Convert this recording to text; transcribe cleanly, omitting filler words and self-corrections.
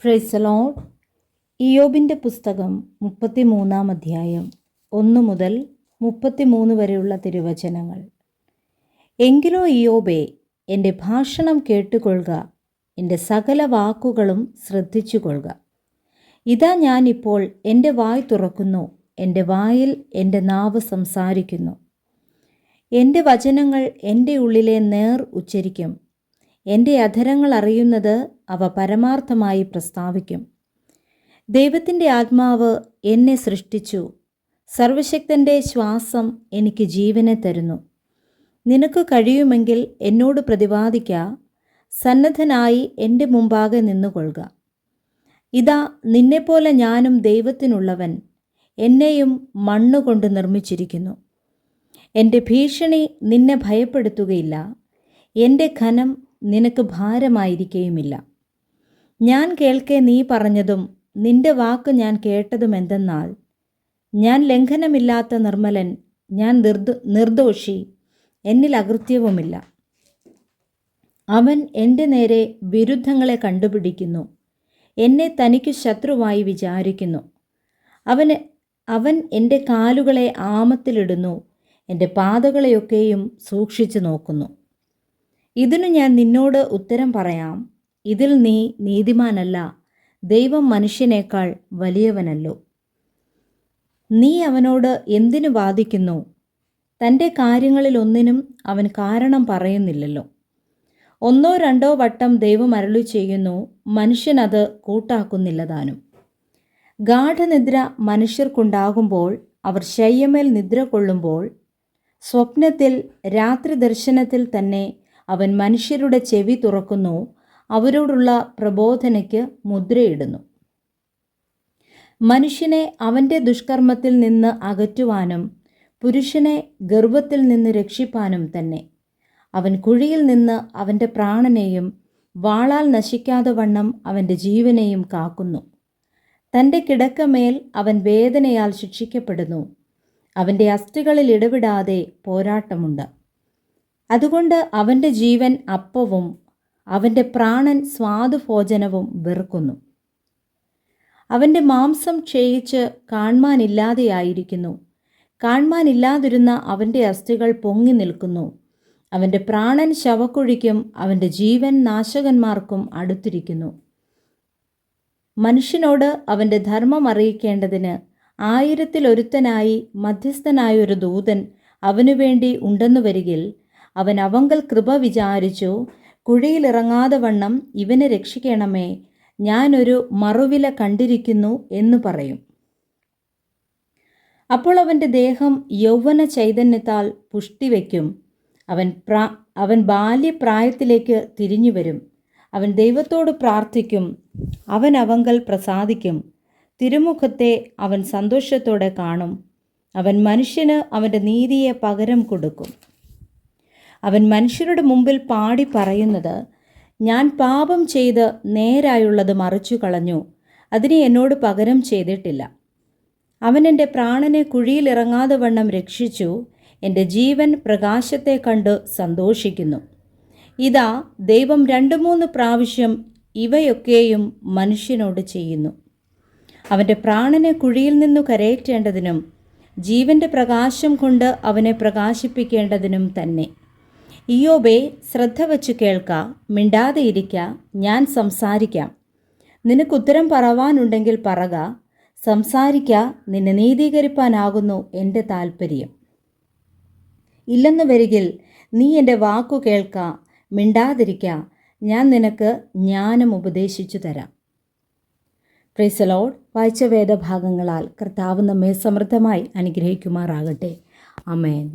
Praise the Lord. ഇയ്യോബിൻ്റെ പുസ്തകം 33-ാം അധ്യായം 1 മുതൽ 33 വരെയുള്ള തിരുവചനങ്ങൾ. എങ്കിലോ ഇയ്യോബേ, എൻ്റെ ഭാഷണം കേട്ടുകൊള്ളുക, എൻ്റെ സകല വാക്കുകളും ശ്രദ്ധിച്ചുകൊള്ളുക. ഇതാ ഞാനിപ്പോൾ എൻ്റെ വായ് തുറക്കുന്നു, എൻ്റെ വായിൽ എൻ്റെ നാവ് സംസാരിക്കുന്നു. എൻ്റെ വചനങ്ങൾ എൻ്റെ ഉള്ളിലെ നേർ ഉച്ചരിക്കും. എൻ്റെ അധരങ്ങൾ അറിയുന്നത് അവ പരമാർത്ഥമായി പ്രസ്താവിക്കും. ദൈവത്തിൻ്റെ ആത്മാവ് എന്നെ സൃഷ്ടിച്ചു. സർവശക്തൻ്റെ ശ്വാസം എനിക്ക് ജീവനെ തരുന്നു. നിനക്ക് കഴിയുമെങ്കിൽ എന്നോട് പ്രതിവാദിക്ക, സന്നദ്ധനായി എൻ്റെ മുമ്പാകെ നിന്നുകൊള്ളുക. ഇതാ നിന്നെപ്പോലെ ഞാനും ദൈവത്തിനുള്ളവൻ, എന്നെയും മണ്ണുകൊണ്ട് നിർമ്മിച്ചിരിക്കുന്നു. എൻ്റെ ഭീഷണി നിന്നെ ഭയപ്പെടുത്തുകയില്ല, എൻ്റെ ഘനം നിനക്ക് ഭാരമായിരിക്കുകയുമില്ല. ഞാൻ കേൾക്കെ നീ പറഞ്ഞതും നിന്റെ വാക്ക് ഞാൻ കേട്ടതും എന്തെന്നാൽ, ഞാൻ ലംഘനമില്ലാത്ത നിർമ്മലൻ, ഞാൻ നിർദോഷി, എന്നിൽ അകൃത്യവുമില്ല. അവൻ എൻ്റെ നേരെ വിരുദ്ധങ്ങളെ കണ്ടുപിടിക്കുന്നു, എന്നെ തനിക്ക് ശത്രുവായി വിചാരിക്കുന്നു. അവൻ എൻ്റെ കാലുകളെ ആമത്തിലിടുന്നു, എൻ്റെ പാതകളെയൊക്കെയും സൂക്ഷിച്ചു നോക്കുന്നു. ഇതിനു ഞാൻ നിന്നോട് ഉത്തരം പറയാം, ഇതിൽ നീ നീതിമാനല്ല, ദൈവം മനുഷ്യനേക്കാൾ വലിയവനല്ലോ. നീ അവനോട് എന്തിനു വാദിക്കുന്നു? തൻ്റെ കാര്യങ്ങളിലൊന്നിനും അവൻ കാരണം പറയുന്നില്ലല്ലോ. 1 2 വട്ടം ദൈവം അരുളി ചെയ്യുന്നു, മനുഷ്യനത് കൂട്ടാക്കുന്നില്ല താനും. ഗാഠനിദ്ര മനുഷ്യർക്കുണ്ടാകുമ്പോൾ, അവർ ശയ്യമേൽ നിദ്ര കൊള്ളുമ്പോൾ, സ്വപ്നത്തിൽ രാത്രി ദർശനത്തിൽ തന്നെ അവൻ മനുഷ്യരുടെ ചെവി തുറക്കുന്നു, അവരോടുള്ള പ്രബോധനയ്ക്ക് മുദ്രയിടുന്നു. മനുഷ്യനെ അവൻ്റെ ദുഷ്കർമ്മത്തിൽ നിന്ന് അകറ്റുവാനും പുരുഷനെ ഗർവത്തിൽ നിന്ന് രക്ഷിപ്പാനും തന്നെ. അവൻ കുഴിയിൽ നിന്ന് അവൻ്റെ പ്രാണനെയും വാളാൽ നശിക്കാതെ വണ്ണം അവൻ്റെ ജീവനെയും കാക്കുന്നു. തൻ്റെ കിടക്കമേൽ അവൻ വേദനയാൽ ശിക്ഷിക്കപ്പെടുന്നു. അവൻ്റെ അസ്ഥികളിൽ ഇടവിടാതെ പോരാട്ടമുണ്ട്. അതുകൊണ്ട് അവൻ്റെ ജീവൻ അപ്പവും അവൻ്റെ പ്രാണൻ സ്വാദുഭോജനവും വെറുക്കുന്നു. അവൻ്റെ മാംസം ക്ഷയിച്ച് കാൺമാനില്ലാതെയായിരിക്കുന്നു. കാൺമാനില്ലാതിരുന്ന അവൻ്റെ അസ്ഥികൾ പൊങ്ങി നിൽക്കുന്നു. അവൻ്റെ പ്രാണൻ ശവക്കുഴിക്കും അവൻ്റെ ജീവൻ നാശകന്മാർക്കും അടുത്തിരിക്കുന്നു. മനുഷ്യനോട് അവൻ്റെ ധർമ്മം അറിയിക്കേണ്ടതിന് 1000-ൽ മധ്യസ്ഥനായൊരു ദൂതൻ അവനുവേണ്ടി ഉണ്ടെന്നു വരികിൽ, അവൻ അവങ്കൽ കൃപ വിചാരിച്ചു, കുഴിയിലിറങ്ങാതെ വണ്ണം ഇവനെ രക്ഷിക്കണമേ, ഞാനൊരു മറുവില കണ്ടിരിക്കുന്നു എന്ന് പറയും. അപ്പോൾ അവൻ്റെ ദേഹം യൗവന ചൈതന്യത്താൽ പുഷ്ടിവെക്കും. അവൻ ബാല്യപ്രായത്തിലേക്ക് തിരിഞ്ഞു വരും. അവൻ ദൈവത്തോട് പ്രാർത്ഥിക്കും, അവൻ അവങ്കൽ പ്രസാദിക്കും. തിരുമുഖത്തെ അവൻ സന്തോഷത്തോടെ കാണും. അവൻ മനുഷ്യന് അവൻ്റെ നീതിയെ പകരം കൊടുക്കും. അവൻ മനുഷ്യരുടെ മുമ്പിൽ പാടി പറയുന്നത്, ഞാൻ പാപം ചെയ്ത് നേരായുള്ളത് മറിച്ചു കളഞ്ഞു, അതിനെ എന്നോട് പകരം ചെയ്തിട്ടില്ല. അവൻ എൻ്റെ പ്രാണനെ കുഴിയിലിറങ്ങാതെ വണ്ണം രക്ഷിച്ചു, എൻ്റെ ജീവൻ പ്രകാശത്തെ കണ്ട് സന്തോഷിക്കുന്നു. ഇതാ ദൈവം 2-3 പ്രാവശ്യം ഇവയൊക്കെയും മനുഷ്യനോട് ചെയ്യുന്നു. അവൻ്റെ പ്രാണനെ കുഴിയിൽ നിന്നു കരയേറ്റേണ്ടതിനും ജീവൻ്റെ പ്രകാശം കൊണ്ട് അവനെ പ്രകാശിപ്പിക്കേണ്ടതിനും തന്നെ. ഇയ്യോബേ, ശ്രദ്ധ വച്ചു കേൾക്ക, മിണ്ടാതെ ഇരിക്ക, ഞാൻ സംസാരിക്കാം. നിനക്കുത്തരം പറവാനുണ്ടെങ്കിൽ പറക, സംസാരിക്ക, നിന്നെ നീതീകരിപ്പാനാകുന്നു എൻ്റെ താൽപ്പര്യം. ഇല്ലെന്നു വരികിൽ നീ എൻ്റെ വാക്കു കേൾക്ക, മിണ്ടാതിരിക്ക, ഞാൻ നിനക്ക് ജ്ഞാനം ഉപദേശിച്ചു തരാം. Praise the Lord. വായിച്ച വേദഭാഗങ്ങളാൽ കർത്താവ് നമ്മെ സമൃദ്ധമായി അനുഗ്രഹിക്കുമാറാകട്ടെ. ആമേൻ.